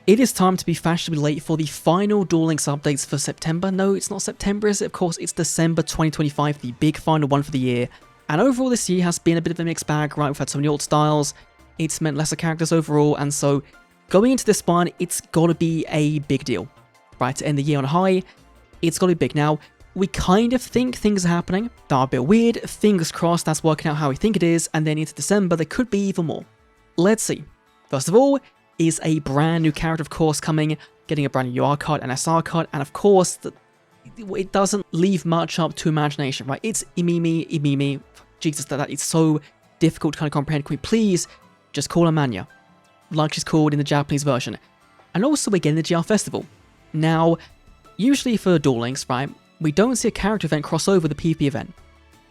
It is time to be fashionably late for the final Duel Links updates for September. No, it's not September, is it? Of course, it's December 2025, the big final one for the year. And overall, this year has been a bit of a mixed bag, right? We've had so many old styles, it's meant lesser characters overall, and so going into this one, it's got to be a big deal, right? To end the year on a high, it's got to be big. Now, we kind of think things are happening that are a bit weird. Fingers crossed that's working out how we think it is, and then into December, there could be even more. Let's see. First of all, is a brand new character, of course, coming, getting a brand new UR card and SR card, and of course, it doesn't leave much up to imagination, right? It's Imimi. Jesus, that it's so difficult to kind of comprehend. Can we please just call her Manya, like she's called in the Japanese version? And also, we're getting the GR Festival. Now, usually for Duel Links, right, we don't see a character event cross over the PvP event.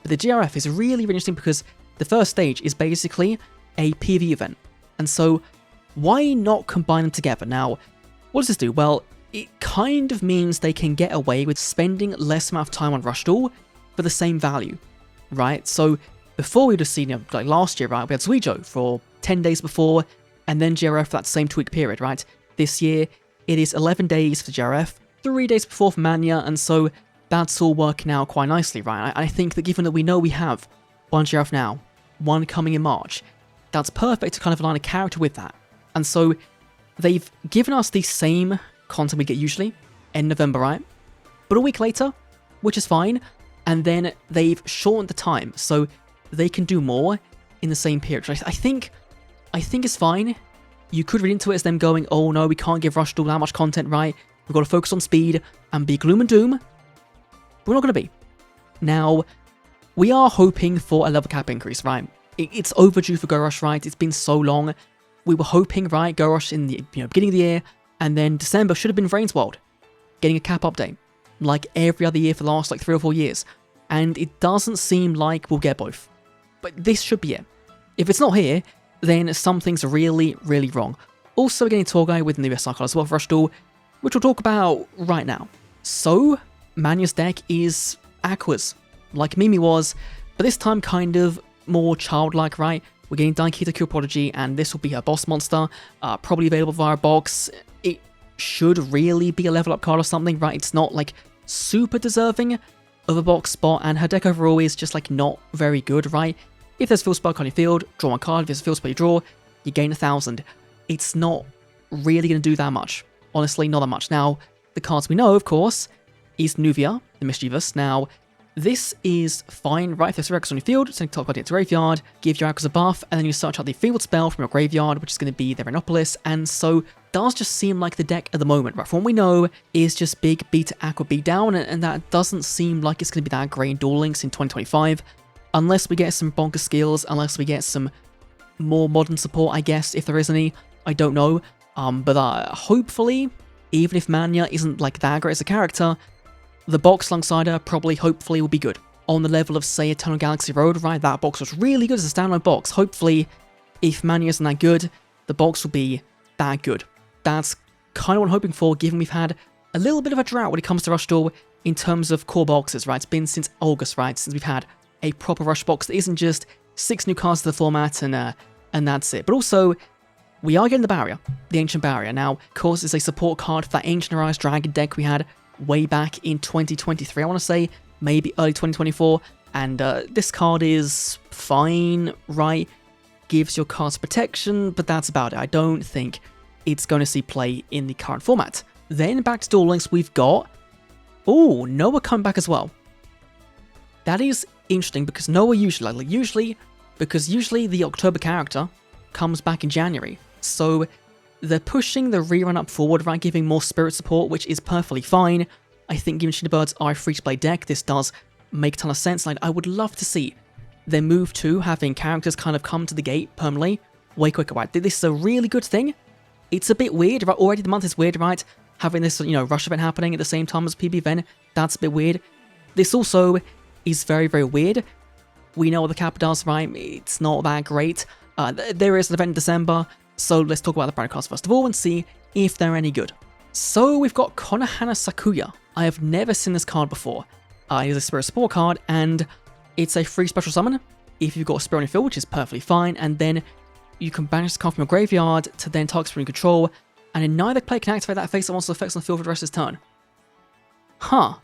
But the GRF is really interesting because the first stage is basically a PvE event. And so, why not combine them together? Now, what does this do? Well, it kind of means they can get away with spending less amount of time on Rush Duel for the same value, right? So, before we would have seen, like last year, right, we had Suijo for 10 days before, and then GRF for that same 2-week period, right? This year, it is 11 days for GRF, 3 days before for Manya, and so that's all working out quite nicely, right? I think that given that we know we have one GRF now, one coming in March, that's perfect to kind of align a character with that. And so they've given us the same content we get usually in November, right? But a week later, which is fine, and then they've shortened the time so they can do more in the same period. I think it's fine. You could read into it as them going, oh no, we can't give Rush Duel that much content, right? We've got to focus on speed and be gloom and doom. But we're not going to be. Now, we are hoping for a level cap increase, right? It's overdue for Go Rush, right? It's been so long. We were hoping, right, Go Rush in the beginning of the year, and then December should have been Vrain's World, getting a cap update, like every other year for the last 3 or 4 years. And it doesn't seem like we'll get both. But this should be it. If it's not here, then something's really, really wrong. Also, we're getting Tour Guide with the new SR card as well for Rush Duel, which we'll talk about right now. So, Manya's deck is Aqua's, like Mimi was, but this time kind of more childlike, right? We're getting Daikita Cure Prodigy, and this will be her boss monster, probably available via a box. It should really be a level up card or something, right? It's not like super deserving of a box spot, and her deck overall is just like not very good, right? If there's a field spell on your field, draw one card. If there's a field spell you draw, you gain 1,000. It's not really going to do that much. Honestly, not that much. Now, the cards we know, of course, is Nuvia, the Mischievous. Now, this is fine, right? If there's a Rex on your field, send top card into graveyard, give your Aquas a buff, and then you search out the field spell from your graveyard, which is going to be the Rhinopolis, and so does just seem like the deck at the moment, right? From what we know, is just big beta Aqua beat down, and that doesn't seem like it's going to be that great in Duel Links in 2025, unless we get some bonker skills, unless we get some more modern support, I guess, if there is any. I don't know, but hopefully, even if Manya isn't like that great as a character, the box alongside her probably, hopefully, will be good. On the level of, say, Eternal Galaxy Road, right? That box was really good as a standalone box. Hopefully, if Manya isn't that good, the box will be that good. That's kind of what I'm hoping for, given we've had a little bit of a drought when it comes to Rush Duel in terms of core boxes, right? It's been since August, right? Since we've had a proper Rush box that isn't just 6 new cards to the format and that's it. But also, we are getting the Barrier, the Ancient Barrier. Now, of course, it's a support card for that Ancient Arise Dragon deck we had way back in 2023, I want to say, maybe early 2024, and this card is fine, right? Gives your cards protection, but that's about it. I don't think it's going to see play in the current format. Then back to Duel Links, we've got, Noah come back as well. That is interesting because Noah usually the October character comes back in January, so they're pushing the rerun up forward, right, giving more spirit support, which is perfectly fine. I think given Shinobirds are a free-to-play deck, this does make a ton of sense. Like, I would love to see them move to having characters kind of come to the gate permanently way quicker, right? This is a really good thing. It's a bit weird, right? Already the month is weird, right? Having this, Rush event happening at the same time as PB event, that's a bit weird. This also is very, very weird. We know what the cap does, right? It's not that great. There is an event in December, so let's talk about the brand cards first of all and see if they're any good. So we've got Konohana Sakuya. I have never seen this card before. It is a Spirit Support card, and it's a free special summon if you've got a Spirit on your field, which is perfectly fine, and then you can banish this card from your graveyard to then target Spirit in control, and then neither player can activate that face-up monster effects on the field for the rest of his turn. Huh.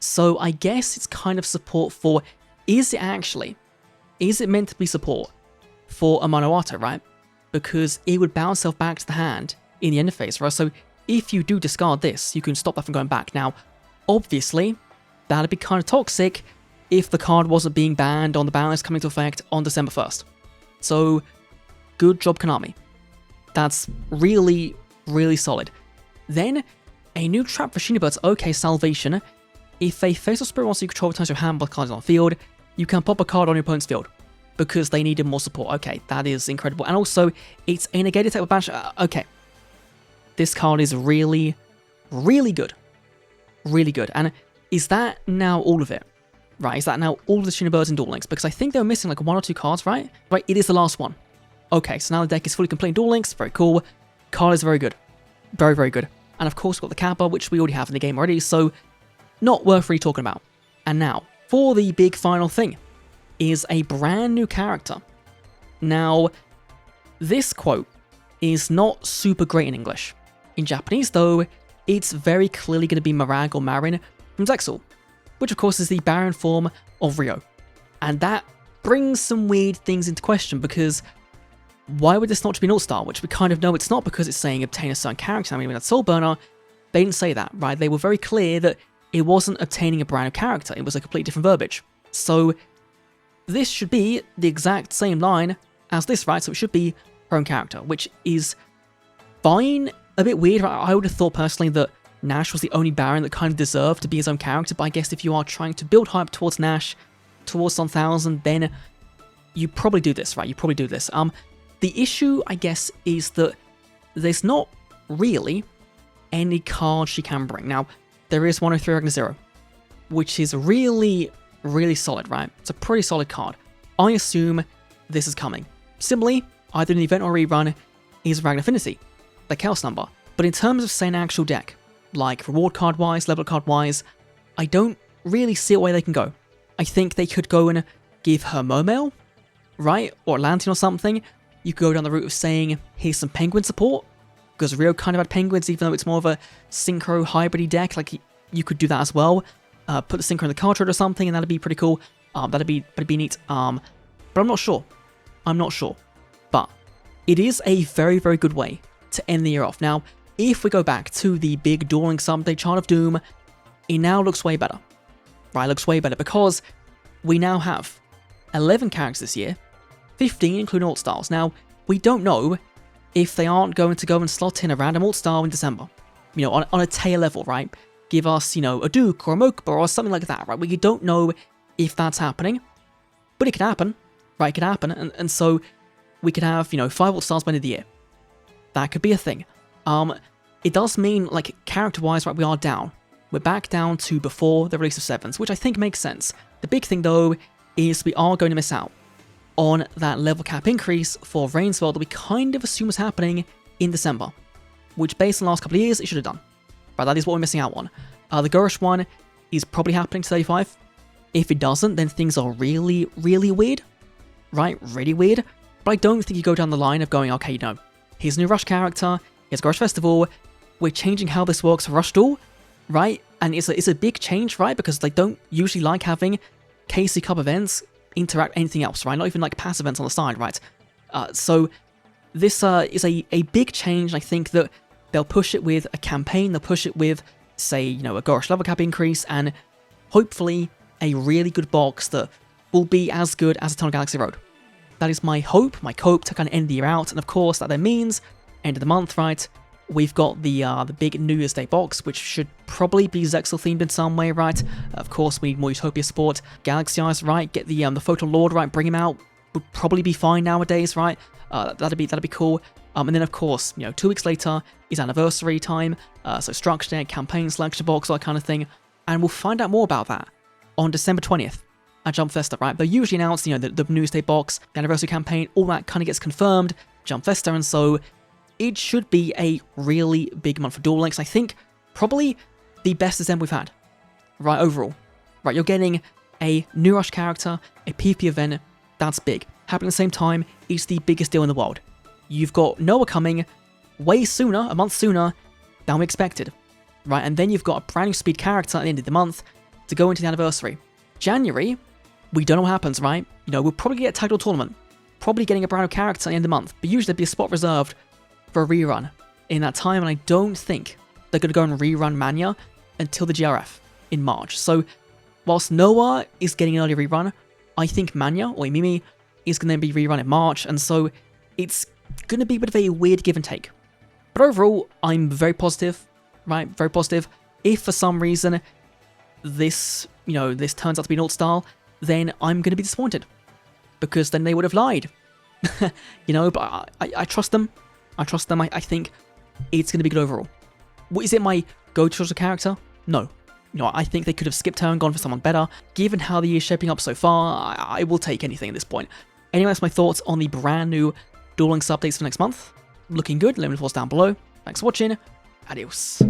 So I guess it's kind of support for... Is it meant to be support for a Mono Auto, right? Because it would bounce itself back to the hand in the end phase, right? So if you do discard this, you can stop that from going back. Now, obviously, that'd be kind of toxic if the card wasn't being banned on the ban list coming into effect on December 1st. So, good job, Konami. That's really, really solid. Then, a new trap for Shinobird's OK Salvation. If a face or spirit monster you control returns your hand while the card is on the field, you can pop a card on your opponent's field because they needed more support. Okay, that is incredible. And also, it's a negated attack with banish. Okay. This card is really, really good. Really good. And is that now all of it? Right, is that now all of the Shinobirds and Duel Links? Because I think they were missing like 1 or 2 cards, right? Right, it is the last one. Okay, so now the deck is fully complete in Duel Links. Very cool. Card is very good. Very, very good. And of course, we've got the Kappa, which we already have in the game already, so not worth really talking about. And now, for the big final thing, is a brand new character. Now, this quote is not super great in English. In Japanese, though, it's very clearly going to be Marag or Marin from Zexal, which of course is the Baron form of Rio. And that brings some weird things into question, because why would this not be an All-Star, which we kind of know it's not, because it's saying obtain a certain character. I mean, with that Soul Burner, they didn't say that, right? They were very clear that it wasn't obtaining a brand new character, it was a completely different verbiage. So this should be the exact same line as this, right? So it should be her own character, which is fine. A bit weird, right? I would have thought personally that Nash was the only Baron that kind of deserved to be his own character, but I guess if you are trying to build hype towards Nash, towards 1000, then you probably do this, right? You probably do this. The issue, I guess, is that there's not really any card she can bring. Now, there is 103 Ragnar Zero, which is really, really solid, right? It's a pretty solid card. I assume this is coming. Similarly, either in the event or rerun, is Ragnar Affinity, the Chaos number. But in terms of, say, an actual deck, like reward card-wise, level card-wise, I don't really see a way they can go. I think they could go and give her Momel, right? Or Atlantean or something. You could go down the route of saying, here's some Penguin support, because Rio kind of had Penguins, even though it's more of a Synchro hybrid deck. Like, you could do that as well. Put the Synchro in the card trade or something, and that'd be pretty cool. That'd be neat. But I'm not sure. But it is a very, very good way to end the year off. Now, if we go back to the big Duel Links update Chart of Doom, it now looks way better. Right, it looks way better because we now have 11 characters this year, 15 including All-Stars. Now, we don't know if they aren't going to go and slot in a random All-Star in December. You know, on a tier level, right? Give us, you know, a Duke or a Mokuba or something like that, right? We don't know if that's happening, but it could happen, right? It could happen, and so we could have, you know, 5 All-Stars by the end of the year. That could be a thing. It does mean, like, character-wise, right, we are down. We're back down to before the release of 7s, which I think makes sense. The big thing, though, is we are going to miss out on that level cap increase for Rainsfeld that we kind of assume was happening in December, which based on the last couple of years, it should have done. Right, that is what we're missing out on. The Gorish one is probably happening to 35. If it doesn't, then things are really, really weird. Right, really weird. But I don't think you go down the line of going, okay, you know, here's a new Rush character, here's Gorish Festival, we're changing how this works for Rush Duel, right? And it's a big change, right? Because they don't usually like having KC Cup events interact anything else, right? Not even like pass events on the side, right? So this is a big change. I think that they'll push it with a campaign, they'll push it with, say, you know, a Gorish level cap increase, and hopefully a really good box that will be as good as Eternal Galaxy Road. That is my hope to kind of end the year out, and of course that then means end of the month, right? We've got the big New Year's Day box, which should probably be Zexal themed in some way, right? Of course, we need more Utopia support. Galaxy Eyes, right? Get the Photon Lord, right? Bring him out. Would probably be fine nowadays, right? That'd be cool. And then of course, you know, 2 weeks later is anniversary time, so structure deck, campaign selection box, all that kind of thing, and we'll find out more about that on December 20th at Jump Festa, right? They usually announce, you know, the New Year's Day box, the anniversary campaign, all that kind of gets confirmed, Jump Festa, and so it should be a really big month for Duel Links. I think probably the best December we've had, right, overall. Right, you're getting a new Rush character, a PvP event, that's big. Happening at the same time, it's the biggest deal in the world. You've got Noah coming way sooner, a month sooner than we expected, right? And then you've got a brand new speed character at the end of the month to go into the anniversary. January, we don't know what happens, right? You know, we'll probably get a title tournament, probably getting a brand new character at the end of the month, but usually there'd be a spot reserved for a rerun in that time, and I don't think they're going to go and rerun Mania until the GRF in March. So, whilst Noah is getting an early rerun, I think Mania, or Mimi, is going to be rerun in March, and so it's going to be a bit of a weird give and take. But overall, I'm very positive, right? Very positive. If for some reason this, you know, this turns out to be an alt style, then I'm going to be disappointed, because then they would have lied. You know, but I trust them. I trust them. I think it's going to be good overall. Is it my go-to character? No. You know, I think they could have skipped her and gone for someone better. Given how the year's shaping up so far, I will take anything at this point. Anyway, that's my thoughts on the brand new Duel Links updates for next month. Looking good. Let me know your thoughts down below. Thanks for watching. Adios.